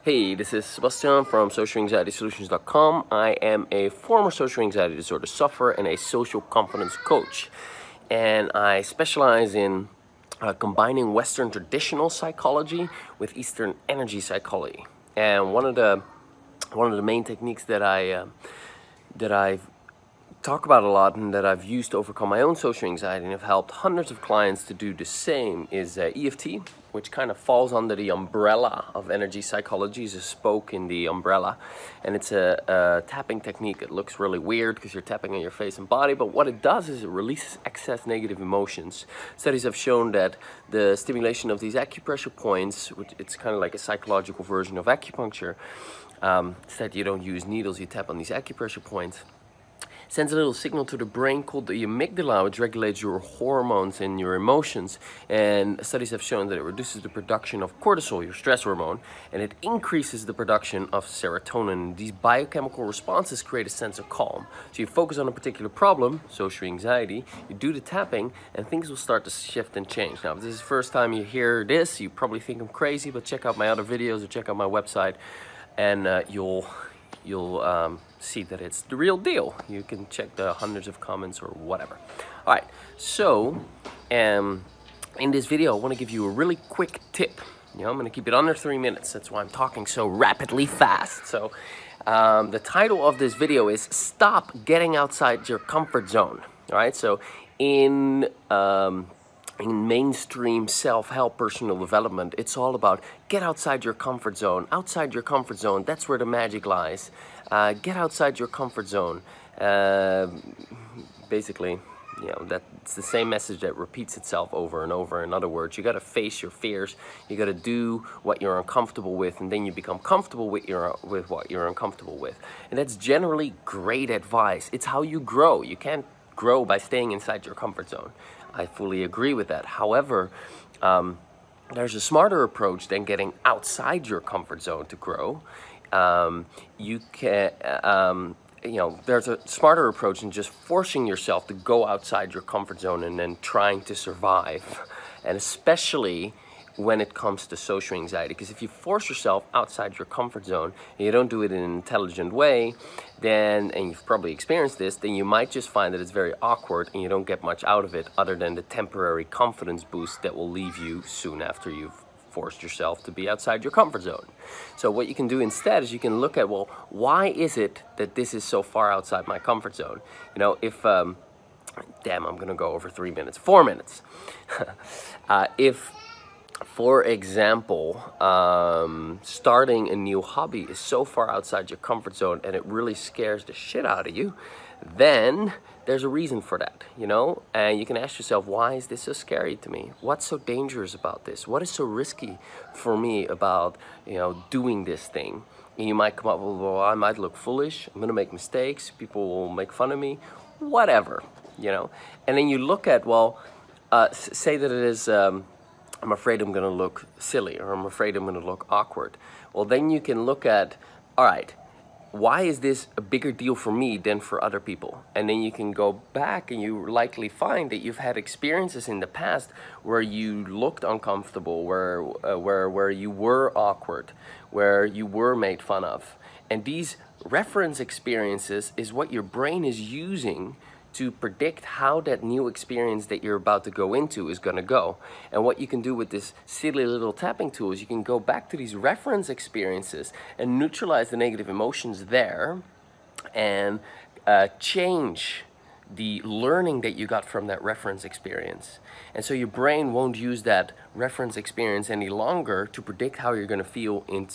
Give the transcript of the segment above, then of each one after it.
Hey, this is Sebastian from socialanxietysolutions.com. I am a former social anxiety disorder sufferer and a social confidence coach. And I specialize in combining Western traditional psychology with Eastern energy psychology. And one of the main techniques that I talk about a lot and that I've used to overcome my own social anxiety and have helped hundreds of clients to do the same is EFT, which kind of falls under the umbrella of energy psychology. It's a spoke in the umbrella, and it's a tapping technique. It looks really weird because you're tapping on your face and body, but what it does is it releases excess negative emotions. Studies have shown that the stimulation of these acupressure points, which it's kind of like a psychological version of acupuncture, instead you don't use needles, you tap on these acupressure points, sends a little signal to the brain called the amygdala, which regulates your hormones and your emotions. And studies have shown that it reduces the production of cortisol, your stress hormone, and it increases the production of serotonin. These biochemical responses create a sense of calm. So you focus on a particular problem, social anxiety, you do the tapping, and things will start to shift and change. Now, if this is the first time you hear this, you probably think I'm crazy, but check out my other videos or check out my website, and you'll see that it's the real deal. You can check the hundreds of comments or whatever. All right, so in this video, I want to give you a really quick tip. I'm going to keep it under 3 minutes. That's why I'm talking so rapidly fast. So the title of this video is Stop Getting Outside Your Comfort Zone. All right, so in mainstream self-help personal development, it's all about get outside your comfort zone. Outside your comfort zone, that's where the magic lies. Get outside your comfort zone. Basically, that's the same message that repeats itself over and over. In other words, you got to face your fears. You got to do what you're uncomfortable with, and then you become comfortable with what you're uncomfortable with. And that's generally great advice. It's how you grow. You can't grow by staying inside your comfort zone. I fully agree with that. However, there's a smarter approach than getting outside your comfort zone to grow. There's a smarter approach than just forcing yourself to go outside your comfort zone and then trying to survive. And especially when it comes to social anxiety, because if you force yourself outside your comfort zone and you don't do it in an intelligent way, then, and you've probably experienced this, then you might just find that it's very awkward and you don't get much out of it other than the temporary confidence boost that will leave you soon after you've forced yourself to be outside your comfort zone. So what you can do instead is you can look at, well, why is it that this is so far outside my comfort zone? If damn, I'm gonna go over 3 minutes, 4 minutes. If, for example, starting a new hobby is so far outside your comfort zone and it really scares the shit out of you, then there's a reason for that, and you can ask yourself, why is this so scary to me? What's so dangerous about this? What is so risky for me about, doing this thing? And you might come up with, well, I might look foolish, I'm gonna make mistakes, people will make fun of me, whatever, and then you look at, well, say that it is, I'm afraid I'm gonna look silly, or I'm afraid I'm gonna look awkward. Well, then you can look at, all right, why is this a bigger deal for me than for other people? And then you can go back and you likely find that you've had experiences in the past where you looked uncomfortable, where you were awkward, where you were made fun of. And these reference experiences is what your brain is using to predict how that new experience that you're about to go into is going to go. And what you can do with this silly little tapping tool is you can go back to these reference experiences and neutralize the negative emotions there and change the learning that you got from that reference experience. And so your brain won't use that reference experience any longer to predict how you're going to feel in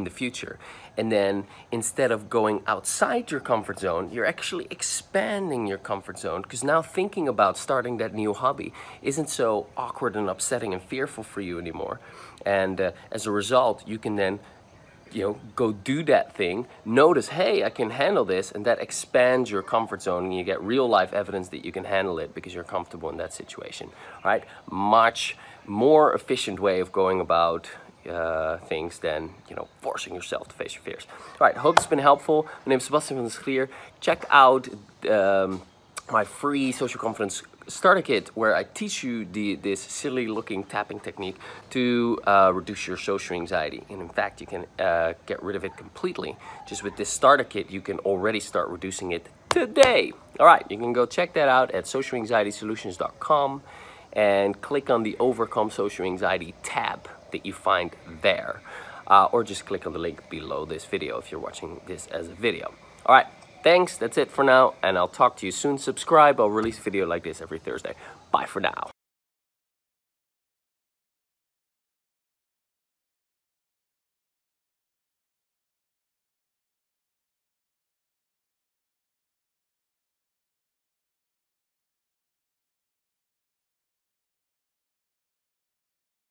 the future. And then instead of going outside your comfort zone, you're actually expanding your comfort zone, because now thinking about starting that new hobby isn't so awkward and upsetting and fearful for you anymore. And as a result, you can then go do that thing, notice, hey, I can handle this, and that expands your comfort zone, and you get real life evidence that you can handle it because you're comfortable in that situation. All right, much more efficient way of going about things than forcing yourself to face your fears. All right, hope it's been helpful. My name is Sebastian from Clear. Check out my free social confidence starter kit where I teach you this silly looking tapping technique to reduce your social anxiety. And in fact, you can get rid of it completely. Just with this starter kit, you can already start reducing it today. All right, you can go check that out at socialanxietysolutions.com and click on the Overcome Social Anxiety tab that you find there. Or just click on the link below this video if you're watching this as a video. All right, thanks. That's it for now, and I'll talk to you soon. Subscribe. I'll release a video like this every Thursday. Bye for now.